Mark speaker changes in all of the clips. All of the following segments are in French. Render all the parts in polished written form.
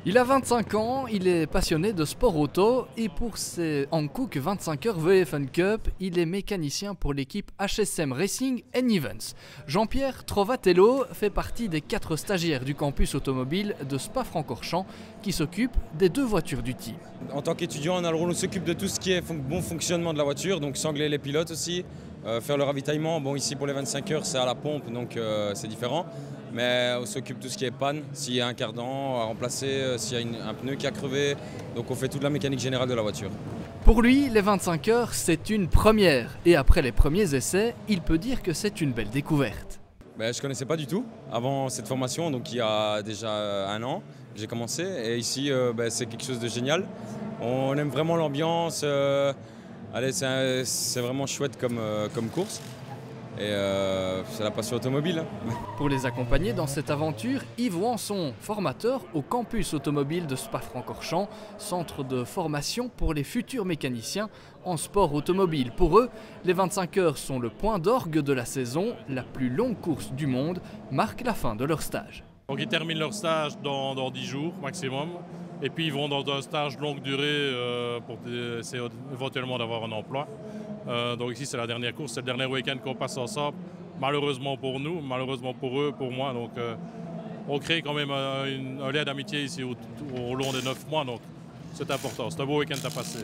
Speaker 1: Il a 25 ans, il est passionné de sport auto et pour ses Hankook 25 heures VF Cup, il est mécanicien pour l'équipe HSM Racing & Events. Jean-Pierre Trovatello fait partie des 4 stagiaires du campus automobile de Spa-Francorchamps qui s'occupent des 2 voitures du team.
Speaker 2: En tant qu'étudiant, on s'occupe de tout ce qui est bon fonctionnement de la voiture, donc sangler les pilotes aussi, faire le ravitaillement. Bon, ici pour les 25 heures, c'est à la pompe, donc c'est différent. Mais on s'occupe de tout ce qui est panne, s'il y a un cardan à remplacer, s'il y a un pneu qui a crevé. Donc on fait toute la mécanique générale de la voiture.
Speaker 1: Pour lui, les 25 heures, c'est une première. Et après les premiers essais, il peut dire que c'est une belle découverte.
Speaker 2: Je ne connaissais pas du tout avant cette formation, donc il y a déjà 1 an, j'ai commencé. Et ici, c'est quelque chose de génial. On aime vraiment l'ambiance. C'est vraiment chouette comme course. Et c'est la passion automobile.
Speaker 1: Pour les accompagner dans cette aventure, Yves Wanson, formateur au campus automobile de Spa-Francorchamps, centre de formation pour les futurs mécaniciens en sport automobile. Pour eux, les 25 heures sont le point d'orgue de la saison. La plus longue course du monde marque la fin de leur stage.
Speaker 3: Donc ils terminent leur stage dans 10 jours maximum. Et puis ils vont dans un stage longue durée pour essayer éventuellement d'avoir un emploi. Donc ici c'est la dernière course, c'est le dernier week-end qu'on passe ensemble. Malheureusement pour nous, malheureusement pour eux, pour moi. Donc on crée quand même un lien d'amitié ici au long des 9 mois. Donc c'est important, c'est un beau week-end à passer.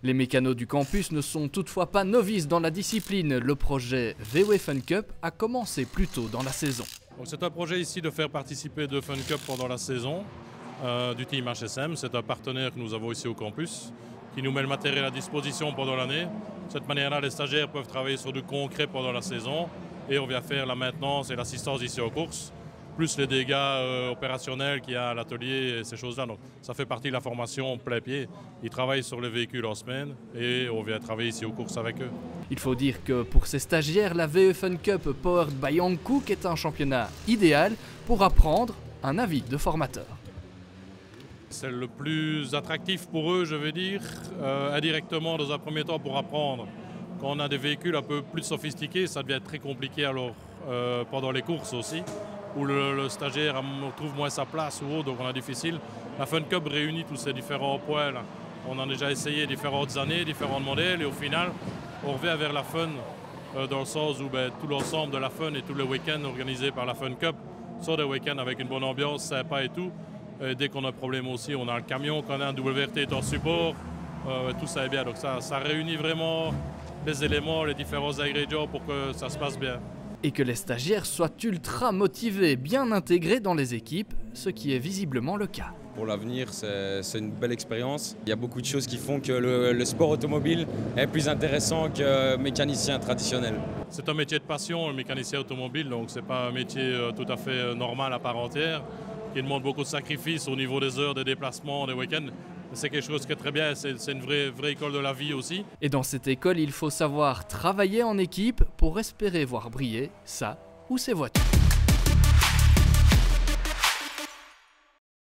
Speaker 1: Les mécanos du campus ne sont toutefois pas novices dans la discipline. Le projet VW Fun Cup a commencé plus tôt dans la saison.
Speaker 3: C'est un projet ici de faire participer de Fun Cup pendant la saison du team HSM. C'est un partenaire que nous avons ici au campus qui nous met le matériel à disposition pendant l'année. De cette manière-là, les stagiaires peuvent travailler sur du concret pendant la saison et on vient faire la maintenance et l'assistance ici aux courses, plus les dégâts opérationnels qu'il y a à l'atelier et ces choses-là. Donc ça fait partie de la formation plein pied. Ils travaillent sur les véhicules en semaine et on vient travailler ici aux courses avec eux.
Speaker 1: Il faut dire que pour ces stagiaires, la VW Fun Cup Powered by Hankook est un championnat idéal pour apprendre un avis de formateur.
Speaker 3: C'est le plus attractif pour eux, je veux dire, indirectement dans un premier temps pour apprendre. Quand on a des véhicules un peu plus sophistiqués, ça devient très compliqué alors pendant les courses aussi, où le stagiaire trouve moins sa place ou autre, donc on a difficile. La Fun Cup réunit tous ces différents points là. On a déjà essayé différentes années, différents modèles et au final, on revient vers la Fun dans le sens où tout l'ensemble de la Fun et tous les week-ends organisés par la Fun Cup sont des week-ends avec une bonne ambiance, sympa et tout. Dès qu'on a un problème aussi, on a le camion, quand on a un WRT en support, tout ça est bien. Donc ça réunit vraiment les éléments, les différents ingrédients pour que ça se passe bien.
Speaker 1: Et que les stagiaires soient ultra motivés, bien intégrés dans les équipes, ce qui est visiblement le cas.
Speaker 2: Pour l'avenir, c'est une belle expérience. Il y a beaucoup de choses qui font que le sport automobile est plus intéressant que mécanicien traditionnel.
Speaker 3: C'est un métier de passion, le mécanicien automobile, donc c'est pas un métier tout à fait normal à part entière, qui demande beaucoup de sacrifices au niveau des heures, des déplacements, des week-ends. C'est quelque chose qui est très bien, c'est une vraie école de la vie aussi.
Speaker 1: Et dans cette école, il faut savoir travailler en équipe pour espérer voir briller sa ou ses voitures.